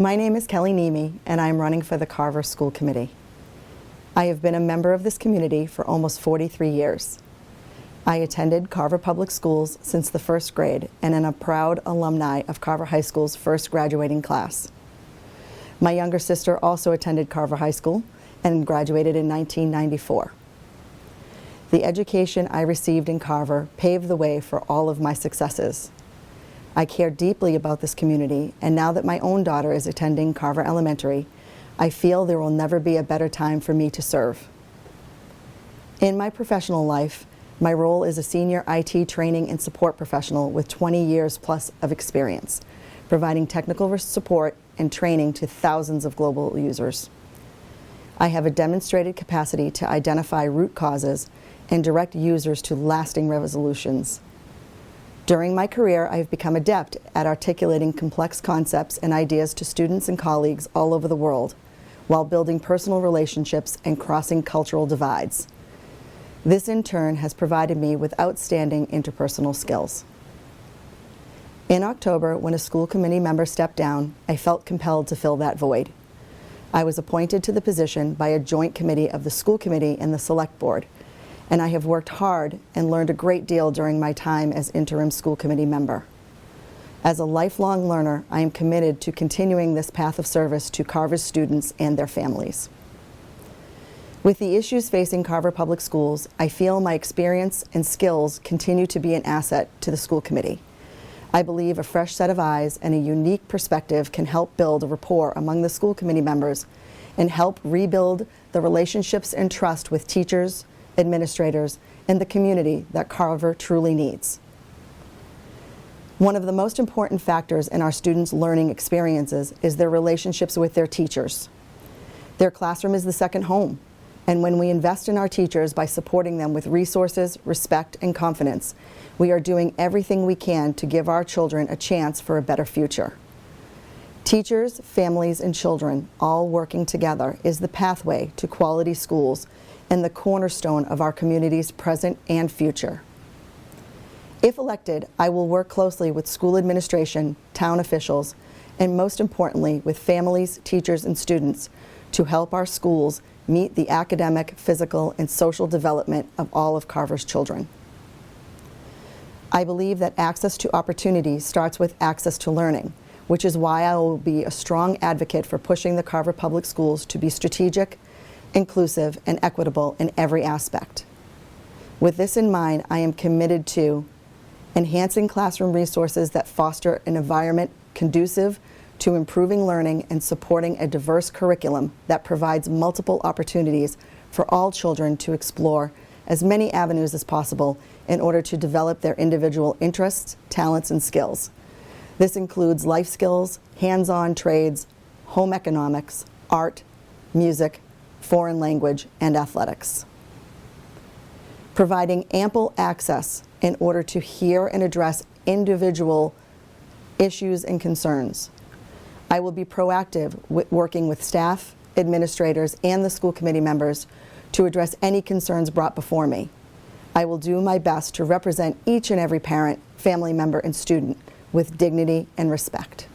My name is Kelly Niemi, and I am running for the Carver School Committee. I have been a member of this community for almost 43 years. I attended Carver Public Schools since the first grade and am a proud alumni of Carver High School's first graduating class. My younger sister also attended Carver High School and graduated in 1994. The education I received in Carver paved the way for all of my successes. I care deeply about this community, and now that my own daughter is attending Carver Elementary, I feel there will never be a better time for me to serve. In my professional life, my role is a senior IT training and support professional with 20 years plus of experience, providing technical support and training to thousands of global users. I have a demonstrated capacity to identify root causes and direct users to lasting resolutions. During my career, I have become adept at articulating complex concepts and ideas to students and colleagues all over the world, while building personal relationships and crossing cultural divides. This in turn has provided me with outstanding interpersonal skills. In October, when a school committee member stepped down, I felt compelled to fill that void. I was appointed to the position by a joint committee of the school committee and the select board, and I have worked hard and learned a great deal during my time as interim school committee member. As a lifelong learner, I am committed to continuing this path of service to Carver's students and their families. With the issues facing Carver Public Schools, I feel my experience and skills continue to be an asset to the school committee. I believe a fresh set of eyes and a unique perspective can help build a rapport among the school committee members and help rebuild the relationships and trust with teachers, administrators, and the community that Carver truly needs. One of the most important factors in our students' learning experiences is their relationships with their teachers. Their classroom is the second home, and when we invest in our teachers by supporting them with resources, respect, and confidence, we are doing everything we can to give our children a chance for a better future. Teachers, families, and children all working together is the pathway to quality schools and the cornerstone of our community's present and future. If elected, I will work closely with school administration, town officials, and most importantly, with families, teachers, and students to help our schools meet the academic, physical, and social development of all of Carver's children. I believe that access to opportunity starts with access to learning, which is why I will be a strong advocate for pushing the Carver Public Schools to be strategic, inclusive, and equitable in every aspect. With this in mind, I am committed to enhancing classroom resources that foster an environment conducive to improving learning and supporting a diverse curriculum that provides multiple opportunities for all children to explore as many avenues as possible in order to develop their individual interests, talents, and skills. This includes life skills, hands-on trades, home economics, art, music, foreign language, and athletics. Providing ample access in order to hear and address individual issues and concerns. I will be proactive working with staff, administrators, and the school committee members to address any concerns brought before me. I will do my best to represent each and every parent, family member, and student with dignity and respect.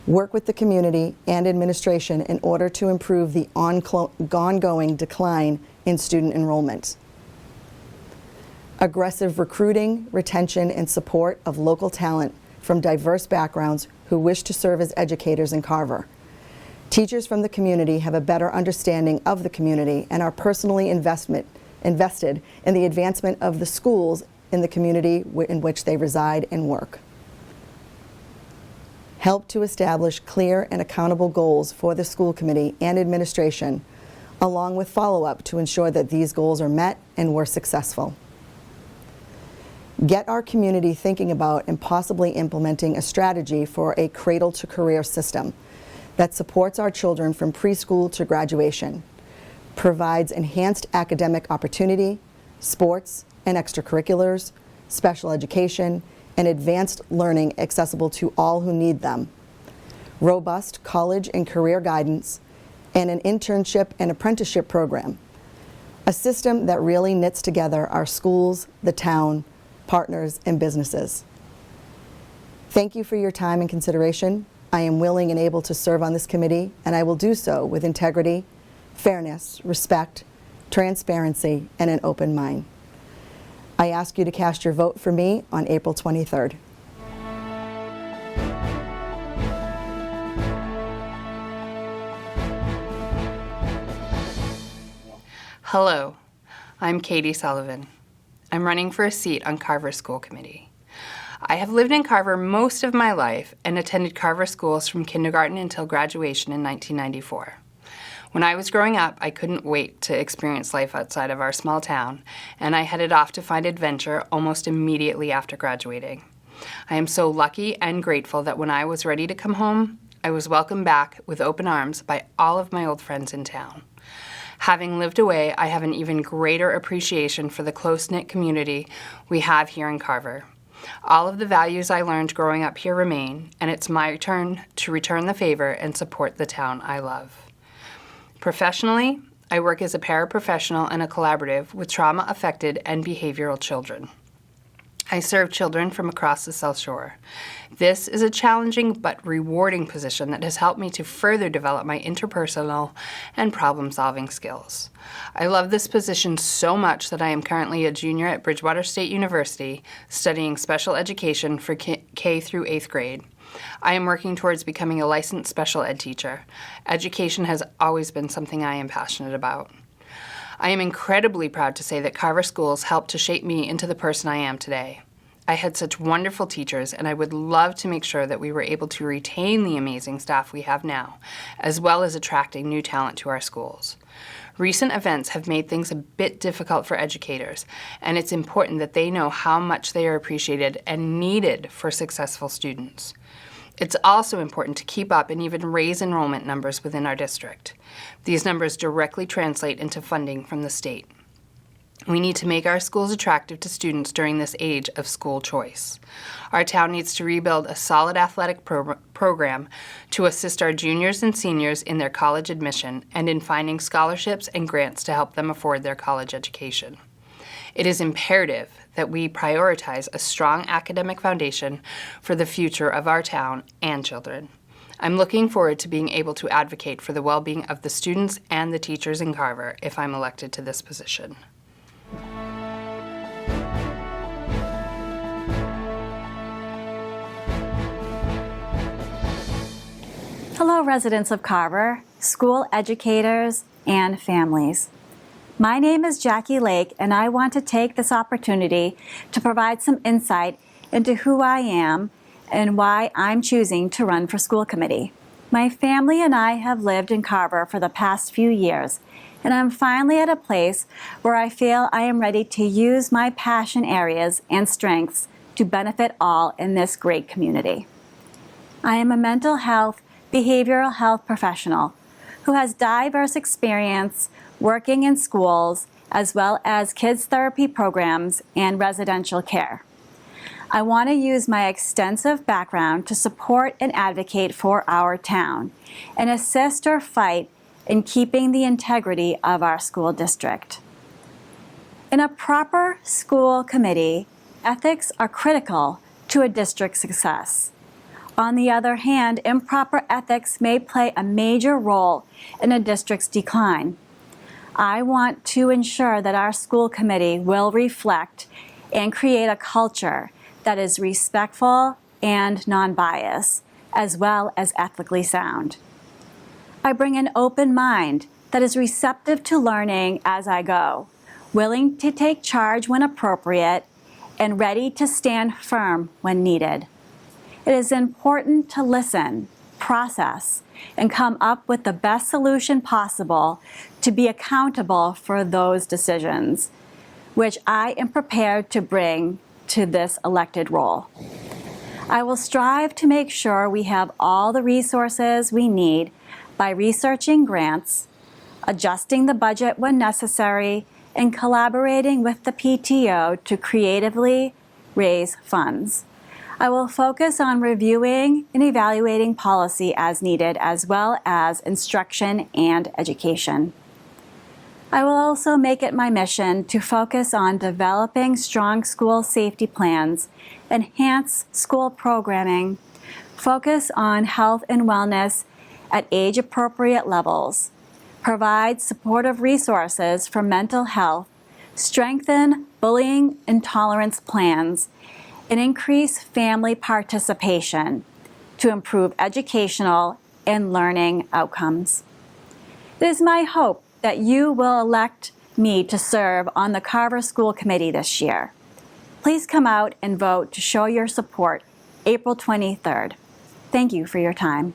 Work with the community and administration in order to improve the ongoing decline in student enrollment. Aggressive recruiting, retention, and support of local talent from diverse backgrounds who wish to serve as educators in Carver. Teachers from the community have a better understanding of the community and are personally invested in the advancement of the schools in the community in which they reside and work. Help to establish clear and accountable goals for the school committee and administration, along with follow-up to ensure that these goals are met and were successful. Get our community thinking about and possibly implementing a strategy for a cradle-to-career system that supports our children from preschool to graduation, provides enhanced academic opportunity, sports and extracurriculars, special education, and advanced learning accessible to all who need them, robust college and career guidance, and an internship and apprenticeship program, a system that really knits together our schools, the town, partners, and businesses. Thank you for your time and consideration. I am willing and able to serve on this committee, and I will do so with integrity, fairness, respect, transparency, and an open mind. I ask you to cast your vote for me on April 23rd. Hello, I'm Katie Sullivan. I'm running for a seat on Carver School Committee. I have lived in Carver most of my life and attended Carver schools from kindergarten until graduation in 1994. When I was growing up, I couldn't wait to experience life outside of our small town, and I headed off to find adventure almost immediately after graduating. I am so lucky and grateful that when I was ready to come home, I was welcomed back with open arms by all of my old friends in town. Having lived away, I have an even greater appreciation for the close-knit community we have here in Carver. All of the values I learned growing up here remain, and it's my turn to return the favor and support the town I love. Professionally, I work as a paraprofessional and a collaborative with trauma-affected and behavioral children. I serve children from across the South Shore. This is a challenging but rewarding position that has helped me to further develop my interpersonal and problem-solving skills. I love this position so much that I am currently a junior at Bridgewater State University studying special education for K through 8th grade. I am working towards becoming a licensed special ed teacher. Education has always been something I am passionate about. I am incredibly proud to say that Carver Schools helped to shape me into the person I am today. I had such wonderful teachers, and I would love to make sure that we were able to retain the amazing staff we have now, as well as attracting new talent to our schools. Recent events have made things a bit difficult for educators, and it's important that they know how much they are appreciated and needed for successful students. It's also important to keep up and even raise enrollment numbers within our district. These numbers directly translate into funding from the state. We need to make our schools attractive to students during this age of school choice. Our town needs to rebuild a solid athletic program to assist our juniors and seniors in their college admission and in finding scholarships and grants to help them afford their college education. It is imperative that we prioritize a strong academic foundation for the future of our town and children. I'm looking forward to being able to advocate for the well-being of the students and the teachers in Carver if I'm elected to this position. Hello, residents of Carver, school educators, and families. My name is Jackie Lake, and I want to take this opportunity to provide some insight into who I am and why I'm choosing to run for school committee. My family and I have lived in Carver for the past few years, and I'm finally at a place where I feel I am ready to use my passion areas and strengths to benefit all in this great community. I am a mental health, behavioral health professional who has diverse experience working in schools, as well as kids therapy programs and residential care. I want to use my extensive background to support and advocate for our town and assist or fight in keeping the integrity of our school district. In a proper school committee, ethics are critical to a district's success. On the other hand, improper ethics may play a major role in a district's decline. I want to ensure that our school committee will reflect and create a culture that is respectful and non-biased, as well as ethically sound. I bring an open mind that is receptive to learning as I go, willing to take charge when appropriate, and ready to stand firm when needed. It is important to listen, process, and come up with the best solution possible to be accountable for those decisions, which I am prepared to bring to this elected role. I will strive to make sure we have all the resources we need by researching grants, adjusting the budget when necessary, and collaborating with the PTO to creatively raise funds. I will focus on reviewing and evaluating policy as needed, as well as instruction and education. I will also make it my mission to focus on developing strong school safety plans, enhance school programming, focus on health and wellness at age-appropriate levels, provide supportive resources for mental health, strengthen bullying and tolerance plans, and increase family participation to improve educational and learning outcomes. It is my hope that you will elect me to serve on the Carver School Committee this year. Please come out and vote to show your support April 23rd. Thank you for your time.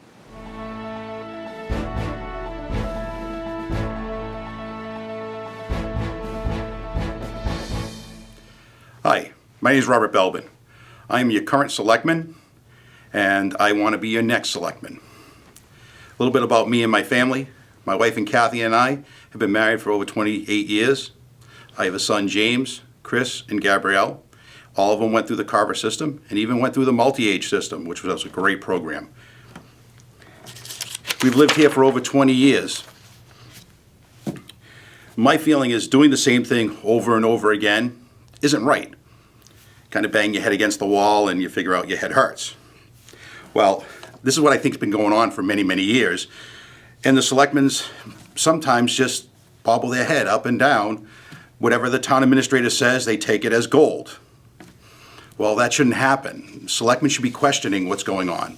Hi, my name is Robert Belbin. I am your current selectman, and I want to be your next selectman. A little bit about me and my family. My wife and Kathy and I have been married for over 28 years. I have a son, James, Chris, and Gabrielle. All of them went through the Carver system and even went through the multi-age system, which was a great program. We've lived here for over 20 years. My feeling is doing the same thing over and over again isn't right. Kind of bang your head against the wall and you figure out your head hurts. Well, this is what I think has been going on for many, many years. And the selectmen sometimes just bobble their head up and down. Whatever the town administrator says, they take it as gold. Well, that shouldn't happen. Selectmen should be questioning what's going on.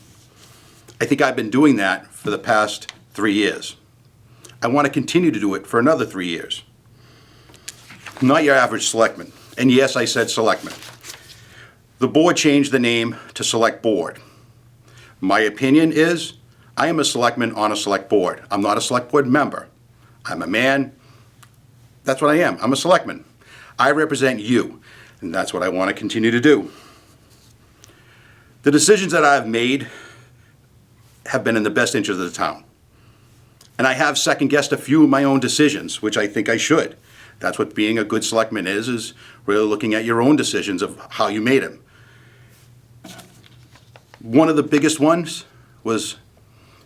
I think I've been doing that for the past 3 years. I want to continue to do it for another 3 years. I'm not your average selectman. And yes, I said selectman. The board changed the name to Select Board. My opinion is I am a selectman on a select board. I'm not a select board member. I'm a man. That's what I am. I'm a selectman. I represent you, and that's what I want to continue to do. The decisions that I've made have been in the best interest of the town. And I have second-guessed a few of my own decisions, which I think I should. That's what being a good selectman is really looking at your own decisions of how you made them. One of the biggest ones was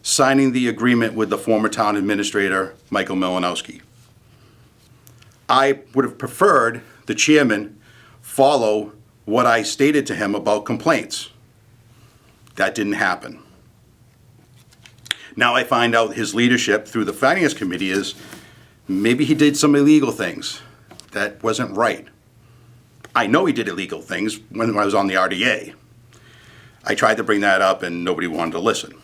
signing the agreement with the former town administrator, Michael Malinowski. I would have preferred the chairman follow what I stated to him about complaints. That didn't happen. Now I find out his leadership through the finance committee is maybe he did some illegal things. That wasn't right. I know he did illegal things when I was on the RDA. I tried to bring that up and nobody wanted to listen.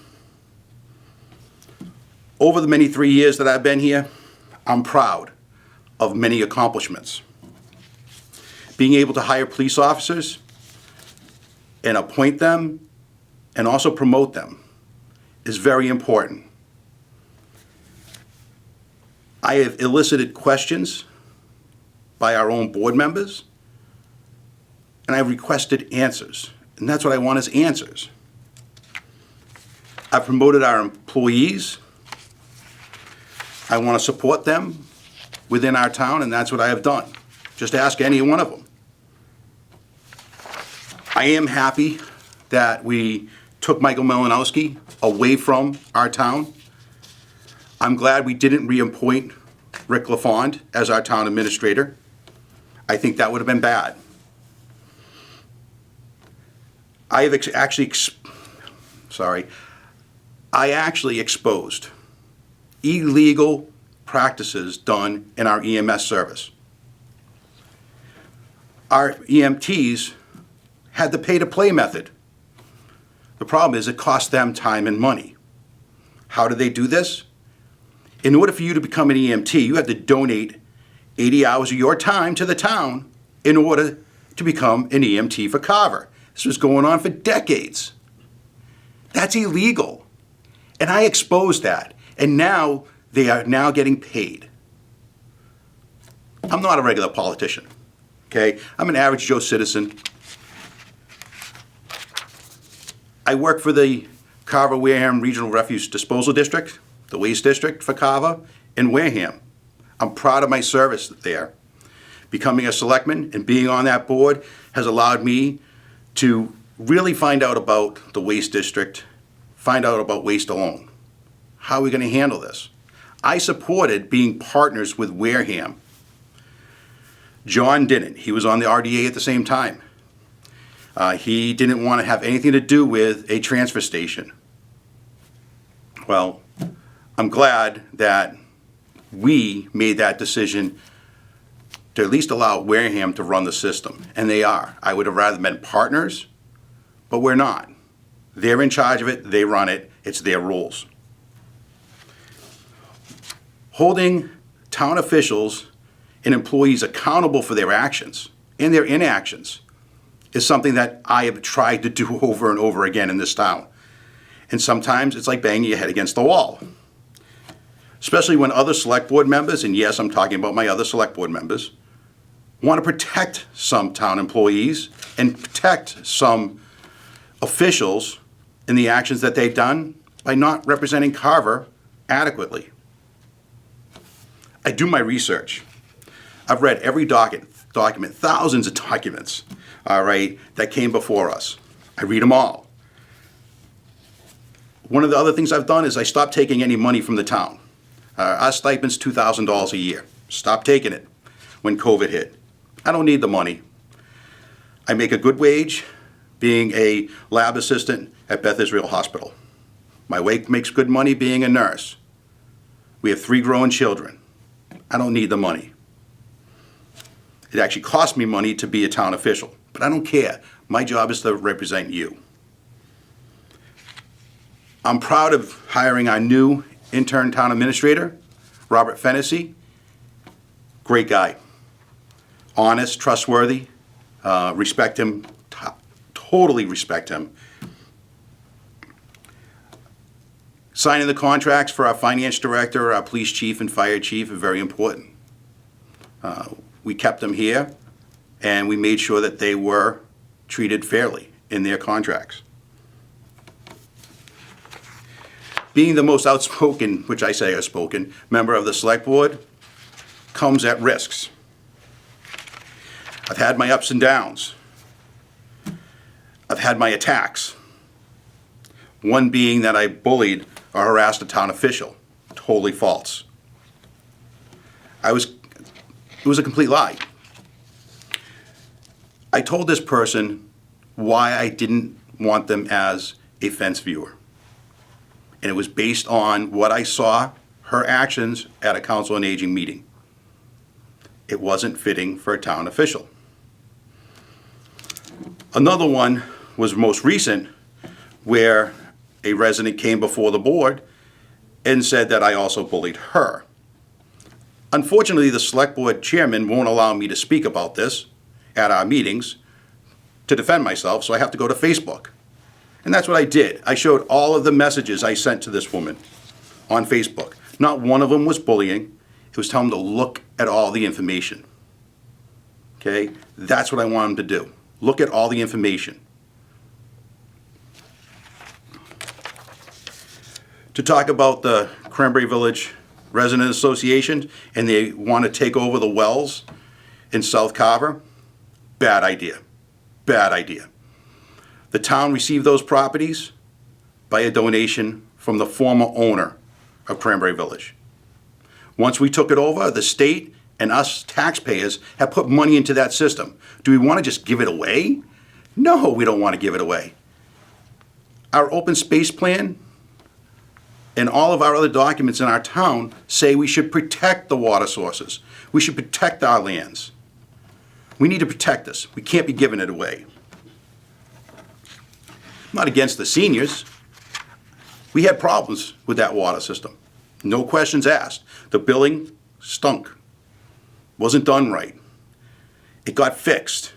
Over the many 3 years that I've been here, I'm proud of many accomplishments. Being able to hire police officers and appoint them and also promote them is very important. I have elicited questions by our own board members, and I've requested answers. And that's what I want is answers. I've promoted our employees. I want to support them within our town, and that's what I have done. Just ask any one of them. I am happy that we took Michael Malinowski away from our town. I'm glad we didn't reappoint Rick LaFond as our town administrator. I think that would have been bad. I actually exposed illegal practices done in our EMS service. Our EMTs had the pay-to-play method. The problem is it cost them time and money. How do they do this? In order for you to become an EMT, you have to donate 80 hours of your time to the town in order to become an EMT for Carver. This was going on for decades. That's illegal. And I exposed that. And now they are now getting paid. I'm not a regular politician, okay? I'm an average Joe citizen. I work for the Carver-Wareham Regional Refuse Disposal District, the Waste District for Carver and Wareham. I'm proud of my service there. Becoming a selectman and being on that board has allowed me to really find out about the Waste District, find out about waste alone. How are we going to handle this? I supported being partners with Wareham. John didn't. He was on the RDA at the same time. He didn't want to have anything to do with a transfer station. Well, I'm glad that we made that decision to at least allow Wareham to run the system, and they are. I would have rather been partners, but we're not. They're in charge of it, they run it, it's their rules. Holding town officials and employees accountable for their actions and their inactions is something that I have tried to do over and over again in this town. And sometimes it's like banging your head against the wall. Especially when other select board members, and yes, I'm talking about my other select board members, want to protect some town employees and protect some officials in the actions that they've done by not representing Carver adequately. I do my research. I've read every document, thousands of documents, all right, that came before us. I read them all. One of the other things I've done is I stopped taking any money from the town. Our stipend's $2,000 a year. Stopped taking it when COVID hit. I don't need the money. I make a good wage being a lab assistant at Beth Israel Hospital. My wife makes good money being a nurse. We have 3 growing children. I don't need the money. It actually costs me money to be a town official, but I don't care. My job is to represent you. I'm proud of hiring our new intern town administrator, Robert Fennessy. Great guy. Honest, trustworthy, respect him, totally respect him. Signing the contracts for our finance director, our police chief, and fire chief are very important. We kept them here, and we made sure that they were treated fairly in their contracts. Being the most outspoken, which I say outspoken, member of the select board comes at risks. I've had my ups and downs. I've had my attacks. One being that I bullied or harassed a town official. Totally false. It was a complete lie. I told this person why I didn't want them as a fence viewer. And it was based on what I saw her actions at a council on aging meeting. It wasn't fitting for a town official. Another one was most recent, where a resident came before the board and said that I also bullied her. Unfortunately, the select board chairman won't allow me to speak about this at our meetings to defend myself, so I have to go to Facebook. And that's what I did. I showed all of the messages I sent to this woman on Facebook. Not one of them was bullying. It was telling them to look at all the information. Okay? That's what I want them to do. Look at all the information. To talk about the Cranberry Village Resident Association, and they want to take over the wells in South Carver, bad idea. Bad idea. The town received those properties by a donation from the former owner of Cranberry Village. Once we took it over, the state and us taxpayers have put money into that system. Do we want to just give it away? No, we don't want to give it away. Our open space plan and all of our other documents in our town say we should protect the water sources. We should protect our lands. We need to protect this. We can't be giving it away. I'm not against the seniors. We had problems with that water system. No questions asked. The billing stunk. Wasn't done right. It got fixed.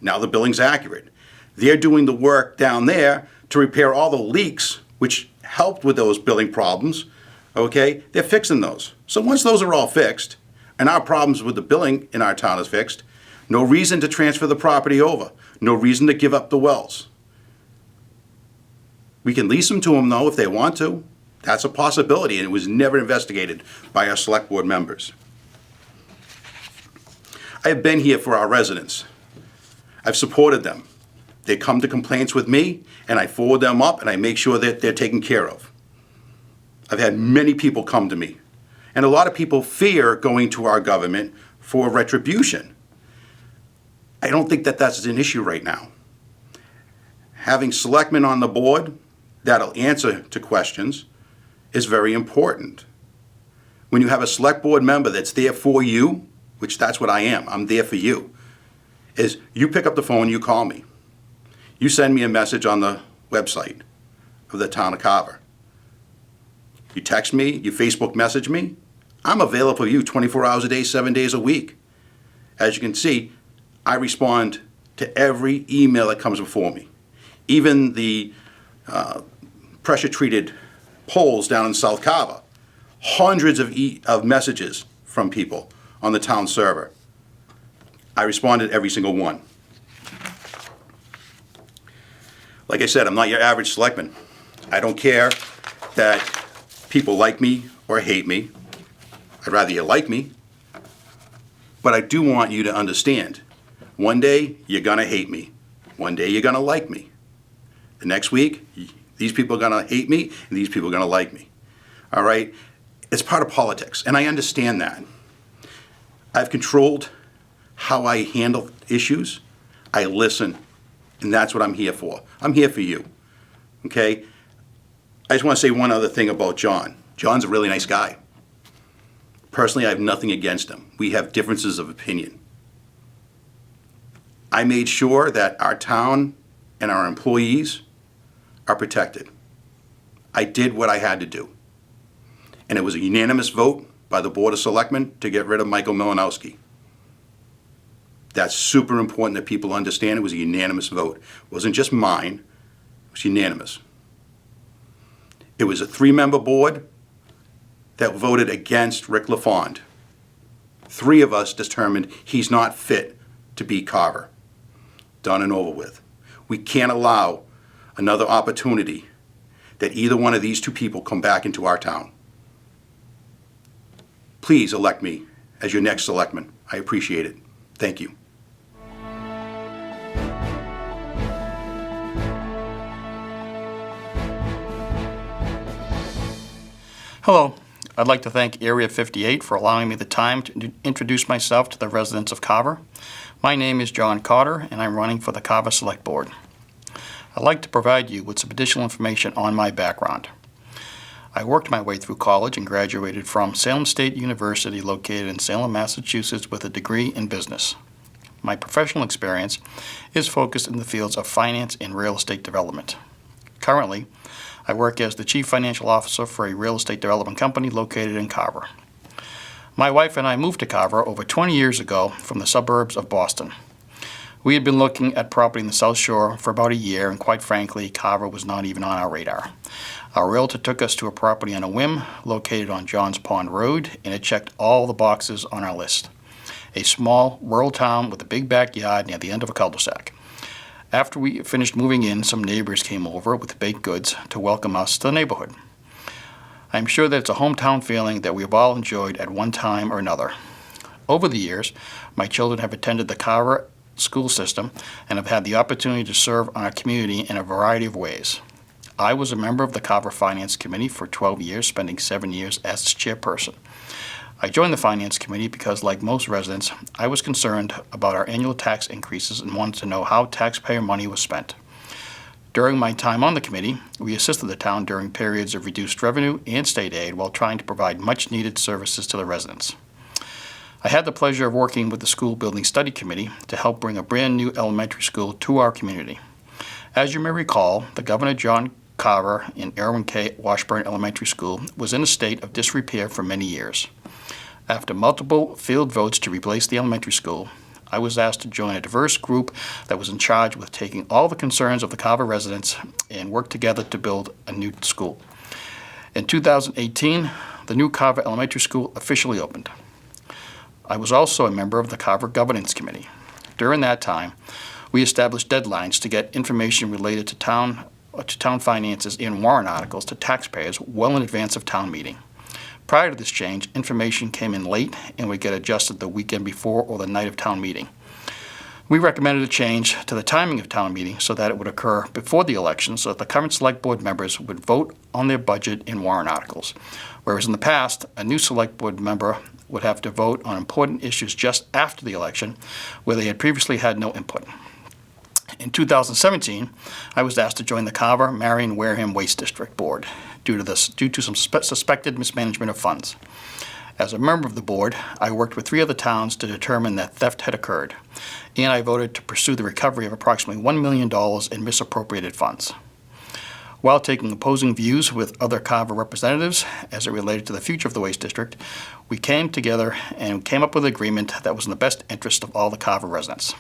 Now the billing's accurate. They're doing the work down there to repair all the leaks, which helped with those billing problems. Okay? They're fixing those. So once those are all fixed, and our problems with the billing in our town is fixed, no reason to transfer the property over. No reason to give up the wells. We can lease them to them, though, if they want to. That's a possibility, and it was never investigated by our select board members. I have been here for our residents. I've supported them. They come to complaints with me, and I forward them up, and I make sure that they're taken care of. I've had many people come to me, and a lot of people fear going to our government for retribution. I don't think that that's an issue right now. having selectmen on the board that'll answer to questions is very important. When you have a select board member that's there for you, which that's what I am, I'm there for you, is you pick up the phone, you call me. You send me a message on the website of the town of Carver. You text me, you Facebook message me. I'm available for you 24 hours a day, 7 days a week. As you can see, I respond to every email that comes before me. Even the pressure-treated poles down in South Carver. Hundreds of messages from people on the town server. I responded to every single one. Like I said, I'm not your average selectman. I don't care that people like me or hate me. I'd rather you like me. But I do want you to understand, one day you're gonna hate me. One day you're gonna like me. The next week, these people are gonna hate me and these people are gonna like me. All right? It's part of politics, and I understand that. I've controlled how I handle issues. I listen, and that's what I'm here for. I'm here for you, okay? I just want to say one other thing about John. John's a really nice guy. Personally, I have nothing against him. We have differences of opinion. I made sure that our town and our employees are protected. I did what I had to do. And it was a unanimous vote by the Board of Selectmen to get rid of Michael Milanowski. That's super important that people understand. It was a unanimous vote. It wasn't just mine, it was unanimous. It was a 3-member board that voted against Rick LaFond. 3 of us determined he's not fit to be Carver. Done and over with. We can't allow another opportunity that either one of these 2 people come back into our town. Please elect me as your next selectman. I appreciate it. Thank you. Hello. I'd like to thank Area 58 for allowing me the time to introduce myself to the residents of Carver. My name is John Cotter, and I'm running for the Carver Select Board. I'd like to provide you with some additional information on my background. I worked my way through college and graduated from Salem State University, located in Salem, Massachusetts, with a degree in business. My professional experience is focused in the fields of finance and real estate development. Currently, I work as the Chief Financial Officer for a real estate development company located in Carver. My wife and I moved to Carver over 20 years ago from the suburbs of Boston. We had been looking at property in the South Shore for about a year, and quite frankly, Carver was not even on our radar. Our realtor took us to a property on a whim located on Johns Pond Road, and it checked all the boxes on our list. A small rural town with a big backyard near the end of a cul-de-sac. After we finished moving in, some neighbors came over with baked goods to welcome us to the neighborhood. I'm sure that it's a hometown feeling that we have all enjoyed at one time or another. Over the years, my children have attended the Carver school system and have had the opportunity to serve on our community in a variety of ways. I was a member of the Carver Finance Committee for 12 years, spending 7 years as its chairperson. I joined the Finance Committee because, like most residents, I was concerned about our annual tax increases and wanted to know how taxpayer money was spent. During my time on the committee, we assisted the town during periods of reduced revenue and state aid while trying to provide much-needed services to the residents. I had the pleasure of working with the School Building Study Committee to help bring a brand-new elementary school to our community. As you may recall, the Governor John Carver in Erwin K. Washburn Elementary School was in a state of disrepair for many years. After multiple field votes to replace the elementary school, I was asked to join a diverse group that was in charge with taking all the concerns of the Carver residents and work together to build a new school. In 2018, the new Carver Elementary School officially opened. I was also a member of the Carver Governance Committee. During that time, we established deadlines to get information related to town finances and warrant articles to taxpayers well in advance of town meeting. Prior to this change, information came in late and would get adjusted the weekend before or the night of town meeting. We recommended a change to the timing of town meeting so that it would occur before the election so that the current select board members would vote on their budget and warrant articles, whereas in the past, a new select board member would have to vote on important issues just after the election where they had previously had no input. In 2017, I was asked to join the Carver, Marion, Wareham Waste District Board due to some suspected mismanagement of funds. As a member of the board, I worked with 3 other towns to determine that theft had occurred, and I voted to pursue the recovery of approximately $1 million in misappropriated funds. While taking opposing views with other Carver representatives as it related to the future of the Waste District, we came together and came up with an agreement that was in the best interest of all the Carver residents.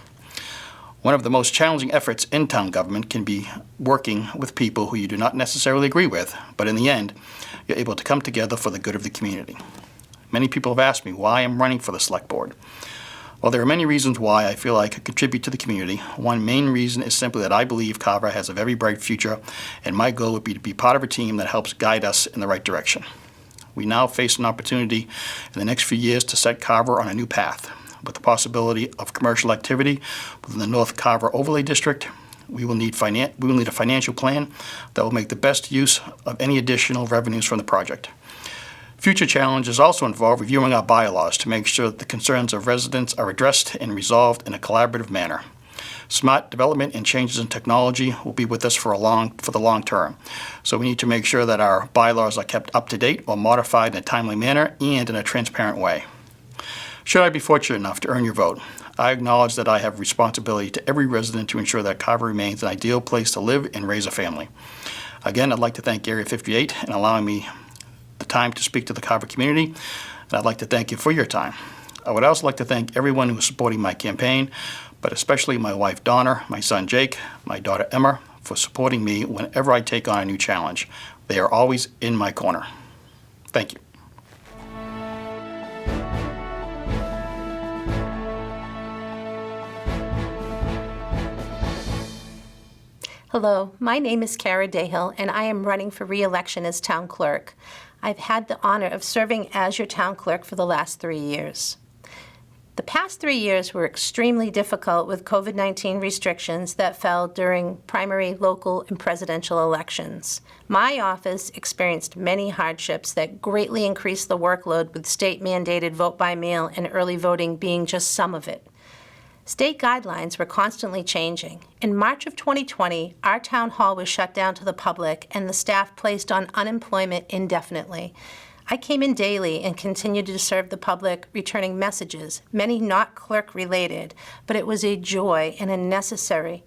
One of the most challenging efforts in town government can be working with people who you do not necessarily agree with, but in the end, you're able to come together for the good of the community. Many people have asked me why I'm running for the Select Board. Well, there are many reasons why I feel I could contribute to the community. One main reason is simply that I believe Carver has a very bright future, and my goal would be to be part of a team that helps guide us in the right direction. We now face an opportunity in the next few years to set Carver on a new path. With the possibility of commercial activity within the North Carver Overlay District, we will need a financial plan that will make the best use of any additional revenues from the project. Future challenges also involve reviewing our bylaws to make sure that the concerns of residents are addressed and resolved in a collaborative manner. Smart development and changes in technology will be with us for the long term, so we need to make sure that our bylaws are kept up to date or modified in a timely manner and in a transparent way. Should I be fortunate enough to earn your vote, I acknowledge that I have responsibility to every resident to ensure that Carver remains an ideal place to live and raise a family. Again, I'd like to thank Area 58 and allowing me the time to speak to the Carver community, and I'd like to thank you for your time. I would also like to thank everyone who is supporting my campaign, but especially my wife Donna, my son Jake, my daughter Emma, for supporting me whenever I take on a new challenge. They are always in my corner. Thank you. Hello, my name is Cara Dahill, and I am running for re-election as town clerk. I've had the honor of serving as your town clerk for the last 3 years. The past 3 years were extremely difficult with COVID-19 restrictions that fell during primary, local, and presidential elections. My office experienced many hardships that greatly increased the workload, with state-mandated vote by mail and early voting being just some of it. State guidelines were constantly changing. In March of 2020, our town hall was shut down to the public and the staff placed on unemployment indefinitely. I came in daily and continued to serve the public, returning messages, many not clerk-related, but it was a joy and a necessary,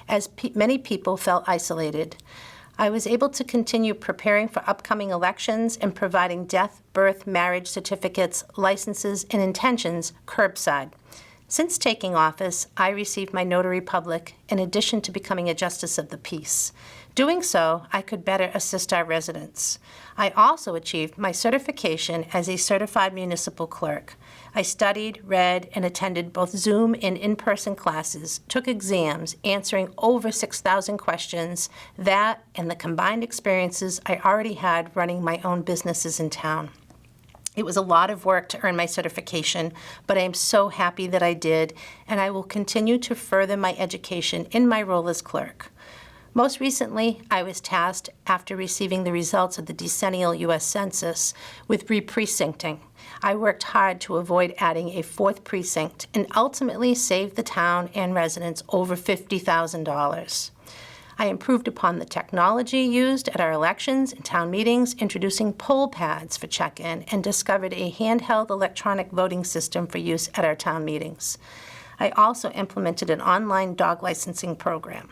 as many people felt isolated. I was able to continue preparing for upcoming elections and providing death, birth, marriage certificates, licenses, and intentions curbside. Since taking office, I received my notary public in addition to becoming a justice of the peace. Doing so, I could better assist our residents. I also achieved my certification as a certified municipal clerk. I studied, read, and attended both Zoom and in-person classes, took exams, answering over 6,000 questions, that and the combined experiences I already had running my own businesses in town. It was a lot of work to earn my certification, but I am so happy that I did, and I will continue to further my education in my role as clerk. Most recently, I was tasked, after receiving the results of the decennial U.S. Census, with re-precincting. I worked hard to avoid adding a 4th precinct and ultimately saved the town and residents over $50,000. I improved upon the technology used at our elections and town meetings, introducing poll pads for check-in, and discovered a handheld electronic voting system for use at our town meetings. I also implemented an online dog licensing program.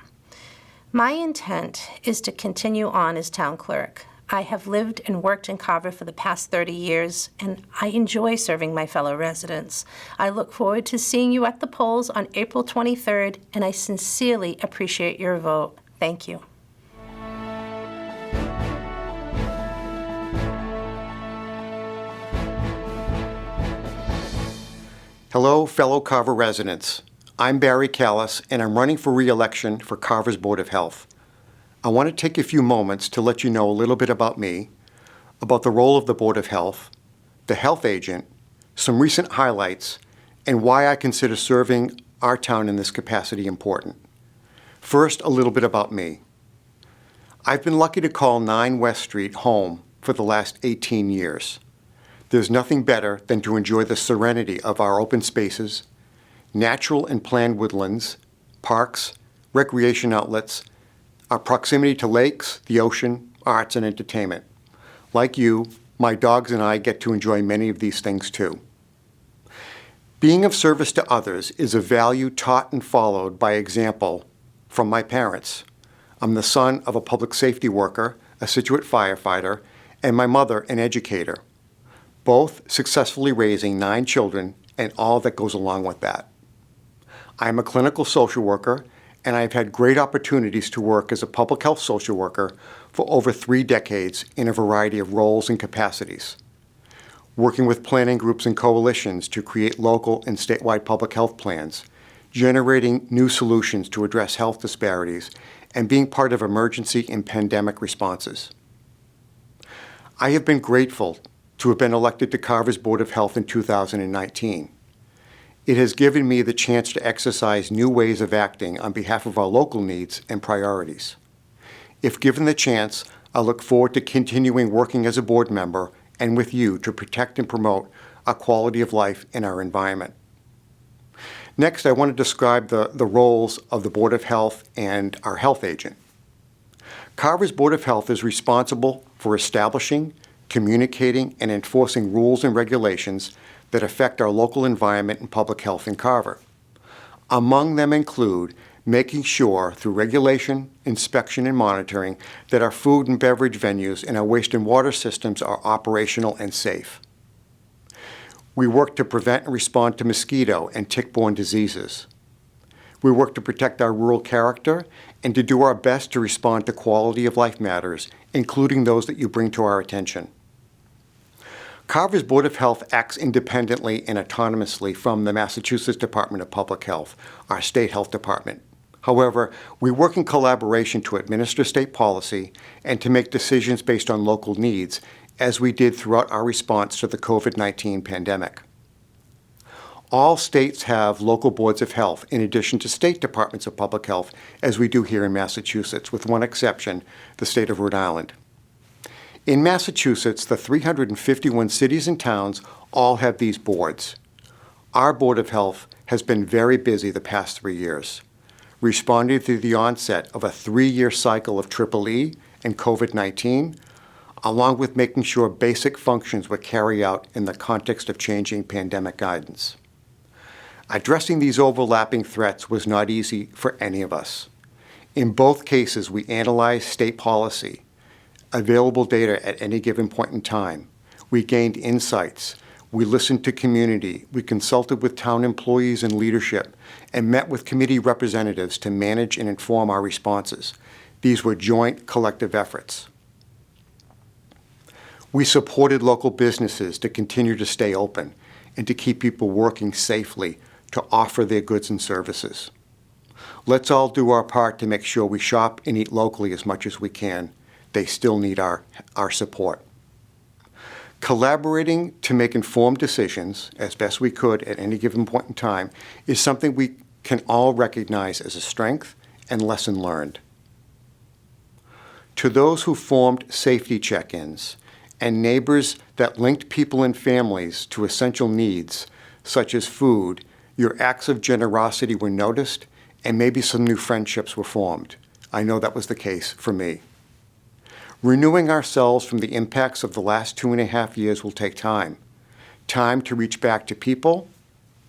My intent is to continue on as town clerk. I have lived and worked in Carver for the past 30 years, and I enjoy serving my fellow residents. I look forward to seeing you at the polls on April 23rd, and I sincerely appreciate your vote. Thank you. Hello, fellow Carver residents. I'm Barry Callis, and I'm running for re-election for Carver's Board of Health. I want to take a few moments to let you know a little bit about me, about the role of the Board of Health, the health agent, some recent highlights, and why I consider serving our town in this capacity important. First, a little bit about me. I've been lucky to call 9 West Street home for the last 18 years. There's nothing better than to enjoy the serenity of our open spaces, natural and planned woodlands, parks, recreation outlets, our proximity to lakes, the ocean, arts, and entertainment. Like you, my dogs and I get to enjoy many of these things too. Being of service to others is a value taught and followed by example from my parents. I'm the son of a public safety worker, a Situate firefighter, and my mother an educator, both successfully raising 9 children and all that goes along with that. I'm a clinical social worker, and I've had great opportunities to work as a public health social worker for over 3 decades in a variety of roles and capacities, working with planning groups and coalitions to create local and statewide public health plans, generating new solutions to address health disparities, and being part of emergency and pandemic responses. I have been grateful to have been elected to Carver's Board of Health in 2019. It has given me the chance to exercise new ways of acting on behalf of our local needs and priorities. If given the chance, I look forward to continuing working as a board member and with you to protect and promote our quality of life in our environment. Next, I want to describe the roles of the Board of Health and our health agent. Carver's Board of Health is responsible for establishing, communicating, and enforcing rules and regulations that affect our local environment and public health in Carver. Among them include making sure through regulation, inspection, and monitoring that our food and beverage venues and our waste and water systems are operational and safe. We work to prevent and respond to mosquito and tick-borne diseases. We work to protect our rural character and to do our best to respond to quality of life matters, including those that you bring to our attention. Carver's Board of Health acts independently and autonomously from the Massachusetts Department of Public Health, our state health department. However, we work in collaboration to administer state policy and to make decisions based on local needs, as we did throughout our response to the COVID-19 pandemic. All states have local boards of health in addition to state departments of public health, as we do here in Massachusetts, with one exception, the state of Rhode Island. In Massachusetts, the 351 cities and towns all have these boards. Our Board of Health has been very busy the past 3 years, responding to the onset of a 3-year cycle of EEE and COVID-19, along with making sure basic functions were carried out in the context of changing pandemic guidance. Addressing these overlapping threats was not easy for any of us. In both cases, we analyzed state policy, available data at any given point in time. We gained insights. We listened to community. We consulted with town employees and leadership and met with committee representatives to manage and inform our responses. These were joint collective efforts. We supported local businesses to continue to stay open and to keep people working safely to offer their goods and services. Let's all do our part to make sure we shop and eat locally as much as we can. They still need our support. Collaborating to make informed decisions as best we could at any given point in time is something we can all recognize as a strength and lesson learned. To those who formed safety check-ins and neighbors that linked people and families to essential needs, such as food, your acts of generosity were noticed and maybe some new friendships were formed. I know that was the case for me. Renewing ourselves from the impacts of the last 2.5 years will take time. Time to reach back to people,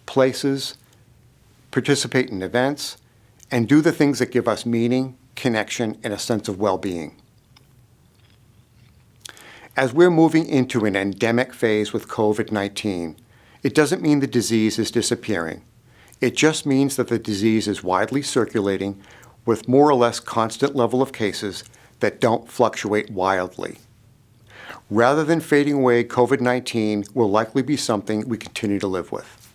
places, participate in events, and do the things that give us meaning, connection, and a sense of well-being. As we're moving into an endemic phase with COVID-19, it doesn't mean the disease is disappearing. It just means that the disease is widely circulating with more or less constant level of cases that don't fluctuate wildly. Rather than fading away, COVID-19 will likely be something we continue to live with.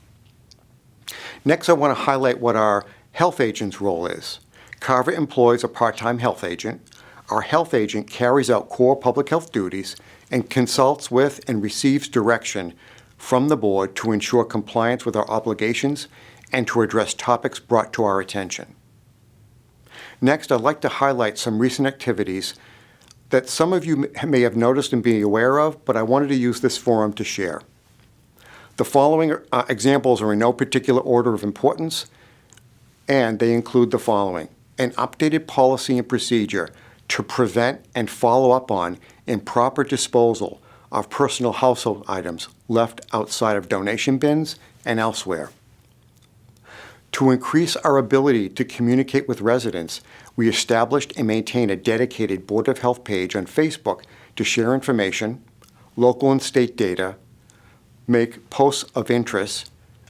Next, I want to highlight what our health agent's role is. Carver employs a part-time health agent. Our health agent carries out core public health duties and consults with and receives direction from the board to ensure compliance with our obligations and to address topics brought to our attention. Next, I'd like to highlight some recent activities that some of you may have noticed and be aware of, but I wanted to use this forum to share. The following examples are in no particular order of importance, and they include the following. an updated policy and procedure to prevent and follow up on improper disposal of personal household items left outside of donation bins and elsewhere. To increase our ability to communicate with residents, we established and maintain a dedicated Board of Health page on Facebook to share information, local and state data, make posts of interest,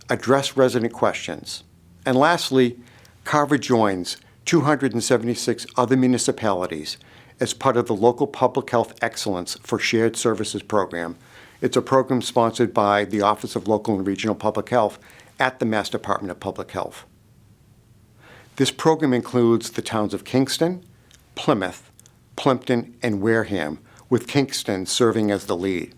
address resident questions. And lastly, Carver joins 276 other municipalities as part of the Local Public Health Excellence for Shared Services program. It's a program sponsored by the Office of Local and Regional Public Health at the Mass Department of Public Health. This program includes the towns of Kingston, Plymouth, Plimpton, and Wareham, with Kingston serving as the lead.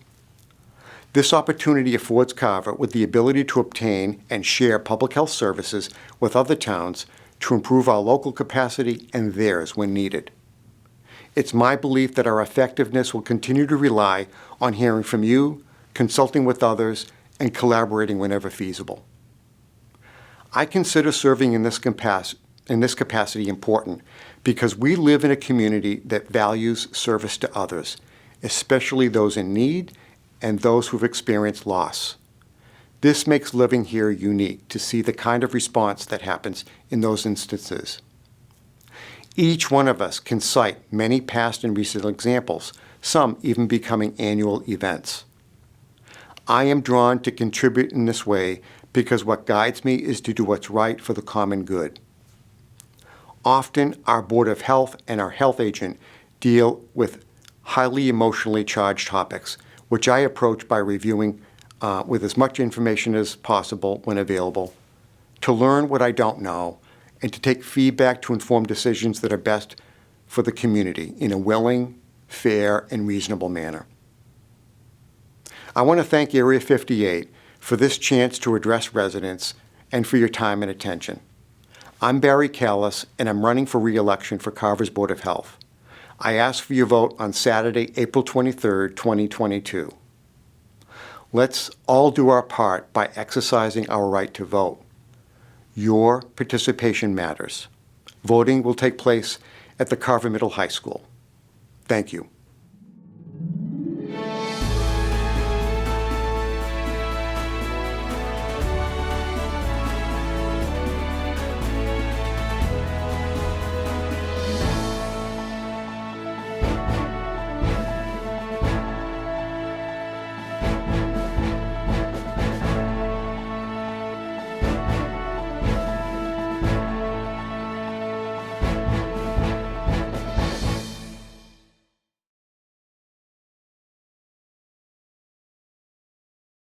This opportunity affords Carver with the ability to obtain and share public health services with other towns to improve our local capacity and theirs when needed. It's my belief that our effectiveness will continue to rely on hearing from you, consulting with others, and collaborating whenever feasible. I consider serving in this capacity important because we live in a community that values service to others, especially those in need and those who've experienced loss. This makes living here unique to see the kind of response that happens in those instances. Each one of us can cite many past and recent examples, some even becoming annual events. I am drawn to contribute in this way because what guides me is to do what's right for the common good. Often, our Board of Health and our health agent deal with highly emotionally charged topics, which I approach by reviewing with as much information as possible when available, to learn what I don't know, and to take feedback to inform decisions that are best for the community in a willing, fair, and reasonable manner. I want to thank Area 58 for this chance to address residents and for your time and attention. I'm Barry Callis, and I'm running for re-election for Carver's Board of Health. I ask for your vote on Saturday, April 23rd, 2022. Let's all do our part by exercising our right to vote. Your participation matters. Voting will take place at the Carver Middle High School. Thank you.